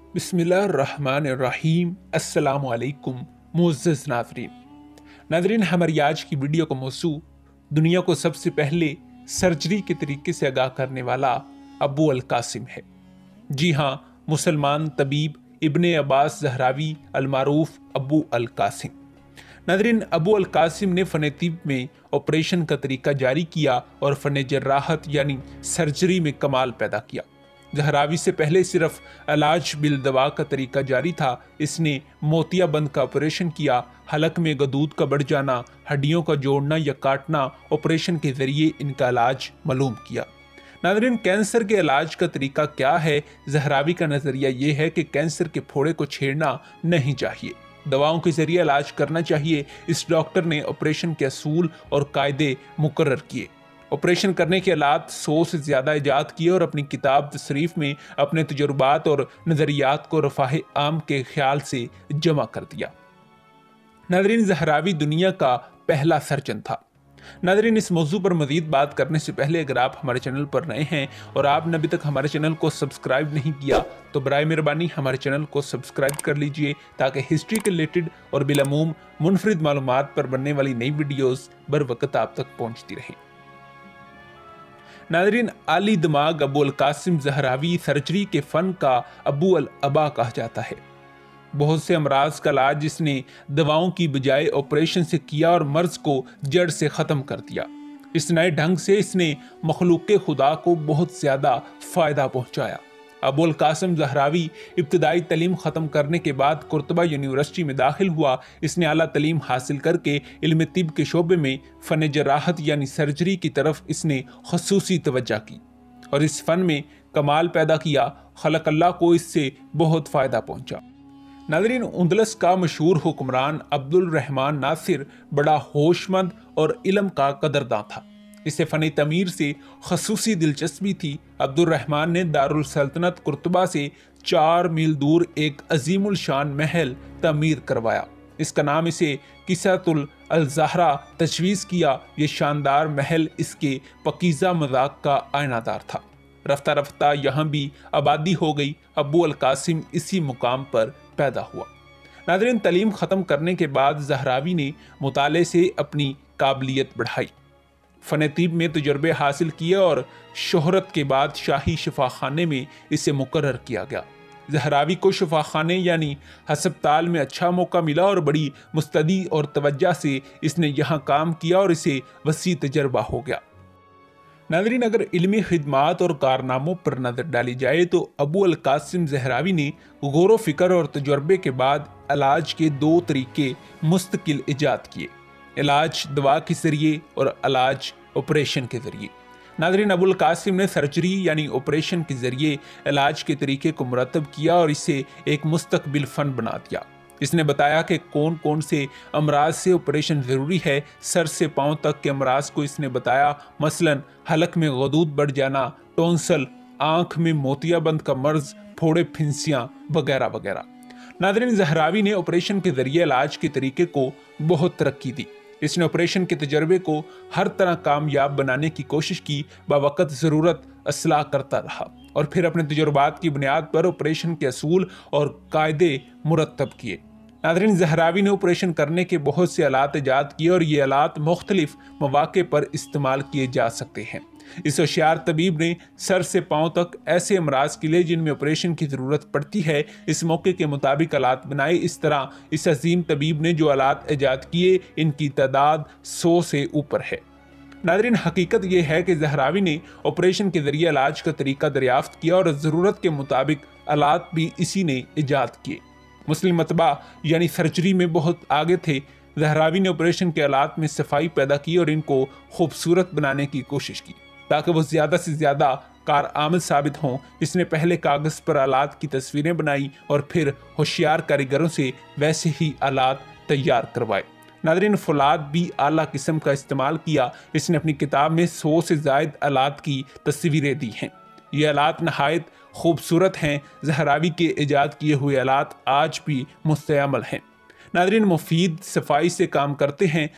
बिस्मिल्लाहिर्रहमानिर्रहीम। अस्सलामुअलैकुम मुअज़्ज़ज़ नाज़रीन, हमारी आज की वीडियो का मौजू दुनिया को सबसे पहले सर्जरी के तरीके से आगाह करने वाला अबू अल कासिम है। जी हाँ, मुसलमान तबीब इब्ने अब्बास ज़हरावी अलमारूफ अबू अल कासिम। नाज़रीन, अबू अल कासिम ने फ़न तिब में ऑपरेशन का तरीका जारी किया और फ़न जर्राहत यानी सर्जरी में कमाल पैदा किया। ज़हरावी से पहले सिर्फ इलाज बिल दवा का तरीका जारी था। इसने मोतियाबंद का ऑपरेशन किया, हलक में गदूद का बढ़ जाना, हड्डियों का जोड़ना या काटना, ऑपरेशन के जरिए इनका इलाज मालूम किया। नाज़रीन, कैंसर के इलाज का तरीका क्या है? ज़हरावी का नज़रिया ये है कि कैंसर के फोड़े को छेड़ना नहीं चाहिए, दवाओं के जरिए इलाज करना चाहिए। इस डॉक्टर ने ऑपरेशन के असूल और कायदे मुकर्रर किए। ऑपरेशन करने के आलात 100 से ज़्यादा ईजाद किए और अपनी किताब तशरीफ में अपने तजुर्बात और नज़रियात को रफ़ाह आम के ख्याल से जमा कर दिया। नाज़रीन, ज़हरावी दुनिया का पहला सर्जन था। नाज़रीन, इस मौजू पर मज़ीद बात करने से पहले अगर आप हमारे चैनल पर नए हैं और आपने अभी तक हमारे चैनल को सब्सक्राइब नहीं किया तो बराए मेहरबानी हमारे चैनल को सब्सक्राइब कर लीजिए, ताकि हिस्ट्री के रिलेटेड और बिलअमूम मुनफरिद मालूमात पर बनने वाली नई वीडियोज़ बर वक्त आप तक पहुँचती रहें। नाज़रीन, आली दिमाग अबू अल कासिम ज़हरावी सर्जरी के फ़न का अबू अल अबा कहा जाता है। बहुत से अमराज का इलाज इसने दवाओं की बजाय ऑपरेशन से किया और मर्ज को जड़ से ख़त्म कर दिया। इस नए ढंग से इसने मखलूक खुदा को बहुत ज़्यादा फ़ायदा पहुँचाया। अबू अल कासिम ज़हरावी इब्तदाई तलीम ख़त्म करने के बाद कुर्तबा यूनिवर्सिटी में दाखिल हुआ। इसने आला तलीम हासिल करके इल्म तिब के शोबे में फ़न जराहत यानी सर्जरी की तरफ इसने खसूसी तवज्जा की और इस फ़न में कमाल पैदा किया। खलक अल्लाह को इससे बहुत फ़ायदा पहुँचा। नाज़रीन, उंदलस का मशहूर हुक्मरान अब्दुल रहमान नासिर बड़ा होशमंद और इल्म का कदरदां था। इसे फ़न तमीर से खसूसी दिलचस्पी थी। अब्दुल रहमान ने दारुल सल्तनत कुर्तबा से 4 मील दूर एक अजीमुल शान महल तमीर करवाया। इसका नाम इसे किसातुल अल ज़हरा तजवीज़ किया। ये शानदार महल इसके पकीज़ा मज़ाक का आयनादार था। रफ्ता रफ्ता यहाँ भी आबादी हो गई। अबू अल कासिम इसी मुकाम पर पैदा हुआ। नाज़रीन, तलीम ख़त्म करने के बाद ज़हरावी ने मुताले से अपनी काबिलियत बढ़ाई, फ़न तिब में तजुर्बे हासिल किए और शोहरत के बाद शाही शफाखाने में इसे मुकर्रर किया गया। ज़हरावी को शफाखाने यानी हस्पताल में अच्छा मौका मिला और बड़ी मुस्तदी और तवज्जा से इसने यहाँ काम किया और इसे वसी तजर्बा हो गया। नाज़रीन, अगर इल्मी खिदमात और कारनामों पर नज़र डाली जाए तो अबू अल कासिम ज़हरावी ने गौर व फिक्र और तजुर्बे के बाद इलाज के 2 तरीके मुस्तकिल ईजाद किए, इलाज दवा के ज़रिए और इलाज ऑपरेशन के ज़रिए। नाज़रीन, अबू अल कासिम ने सर्जरी यानी ऑपरेशन के ज़रिए इलाज के तरीके को मुरतब किया और इसे एक मुस्तकबिल फ़न बना दिया। इसने बताया कि कौन कौन से अमराज से ऑपरेशन ज़रूरी है। सर से पाँव तक के अमराज को इसने बताया, मसलन हलक में गदूद बढ़ जाना, टॉन्सल, आँख में मोतियाबंद का मर्ज, फोड़े फिंसियाँ वगैरह वगैरह। नाज़रीन, ज़हरावी ने ऑपरेशन के ज़रिए इलाज के तरीके को बहुत तरक्की दी। इसने ऑपरेशन के तजर्बे को हर तरह कामयाब बनाने की कोशिश की, बावक़्त ज़रूरत असलाह करता रहा और फिर अपने तजुर्बात की बुनियाद पर ऑपरेशन के असूल और कायदे मुरतब किए। नाज़रीन, ज़हरावी ने ऑपरेशन करने के बहुत से आलात ईजाद किए और ये आलात मुख्तलिफ मौक़े पर इस्तेमाल किए जा सकते हैं। इस होशियार तबीब ने सर से पाँव तक ऐसे अमराज के लिए जिनमें ऑपरेशन की ज़रूरत पड़ती है इस मौके के मुताबिक आलात बनाए। इस तरह इस अजीम तबीब ने जो आलात ईजाद किए इनकी तादाद 100 से ऊपर है। नाज़रीन, हकीकत यह है कि ज़हरावी ने ऑपरेशन के ज़रिए इलाज का तरीका दरियाफ्त किया और ज़रूरत के मुताबिक आलात भी इसी ने ईजाद किए। मुस्लिम मतबा यानी सर्जरी में बहुत आगे थे। ज़हरावी ने ऑपरेशन के आलात में सफाई पैदा की और इनको खूबसूरत बनाने की कोशिश की ताकि वो ज़्यादा से ज़्यादा कारआमद साबित हों। इसने पहले कागज़ पर आलात की तस्वीरें बनाई और फिर होशियार कारीगरों से वैसे ही आलात तैयार करवाए। नाज़रीन, फौलाद भी आला किस्म का इस्तेमाल किया। इसने अपनी किताब में 100 से ज़ायद आलात की तस्वीरें दी हैं। ये आलात नहायत खूबसूरत हैं। ज़हरावी के ईजाद किए हुए आलात आज भी मुस्तअमल हैं। नाज़रीन, मुफीद सफाई से काम करते हैं।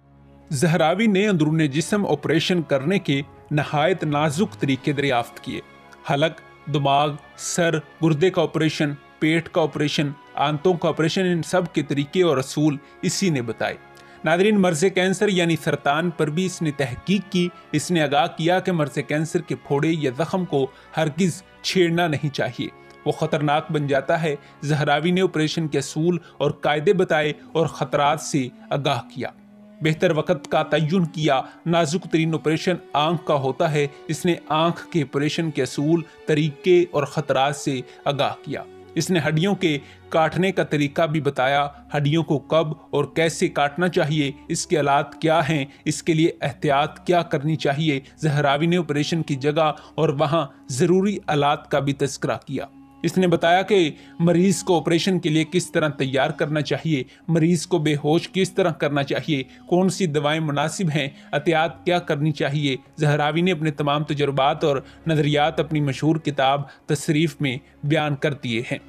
ज़हरावी ने अंदरूनी जिस्म ऑपरेशन करने के नहायत नाजुक तरीके दरियाफ्त किए। हलक, दिमाग, सर, गुर्दे का ऑपरेशन, पेट का ऑपरेशन, आंतों का ऑपरेशन, इन सब के तरीके और असूल इसी ने बताए। नादरीन, मर्ज़ कैंसर यानी सरतान पर भी इसने तहकीक की। इसने आगाह किया कि मर्ज़ कैंसर के फोड़े या जख्म को हरगिज़ छेड़ना नहीं चाहिए, वो ख़तरनाक बन जाता है। ज़हरावी ने ऑपरेशन के असूल और कायदे बताए और ख़तरात से आगाह किया। बेहतर वक़्त का तयन किया। नाजुक तरीन ऑपरेशन आँख का होता है। इसने आँख के ऑपरेशन के असूल, तरीके और ख़तरात से आगाह किया। इसने हड्डियों के काटने का तरीका भी बताया, हड्डियों को कब और कैसे काटना चाहिए, इसके आलात क्या हैं, इसके लिए एहतियात क्या करनी चाहिए। ज़हरावी ने ऑपरेशन की जगह और वहाँ ज़रूरी आलात का भी तज़किरा किया। इसने बताया कि मरीज़ को ऑपरेशन के लिए किस तरह तैयार करना चाहिए, मरीज़ को बेहोश किस तरह करना चाहिए, कौन सी दवाएं मुनासिब हैं, एहतियात क्या करनी चाहिए। ज़हरावी ने अपने तमाम तजुर्बात और नज़रियात अपनी मशहूर किताब तसरीफ़ में बयान कर दिए हैं।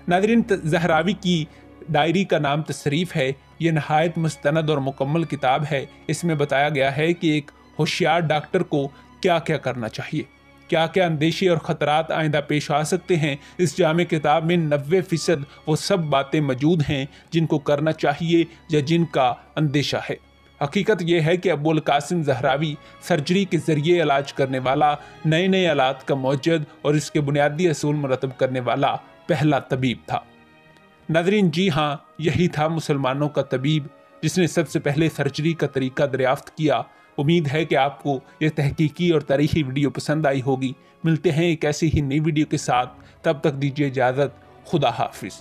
नाज़रीन, ज़हरावी की डायरी का नाम तसरीफ़ है। ये नहायत मुस्तनद और मुकम्मल किताब है। इसमें बताया गया है कि एक होशियार डॉक्टर को क्या क्या करना चाहिए, क्या क्या अंदेशे और ख़तरात आइंदा पेश आ सकते हैं। इस जामे किताब में 90% वो सब बातें मौजूद हैं जिनको करना चाहिए या जिनका अंदेशा है। हकीकत यह है कि अबुल कासिम ज़हरावी सर्जरी के ज़रिए इलाज करने वाला, नए नए आलात का मौजद और इसके बुनियादी असूल मुरतब करने वाला पहला तबीब था। नाज़रीन, जी हाँ, यही था मुसलमानों का तबीब जिसने सबसे पहले सर्जरी का तरीका दरियाफ्त किया। उम्मीद है कि आपको यह तहकीकी और तारीखी वीडियो पसंद आई होगी। मिलते हैं एक ऐसी ही नई वीडियो के साथ, तब तक दीजिए इजाज़त। खुदा हाफिज़।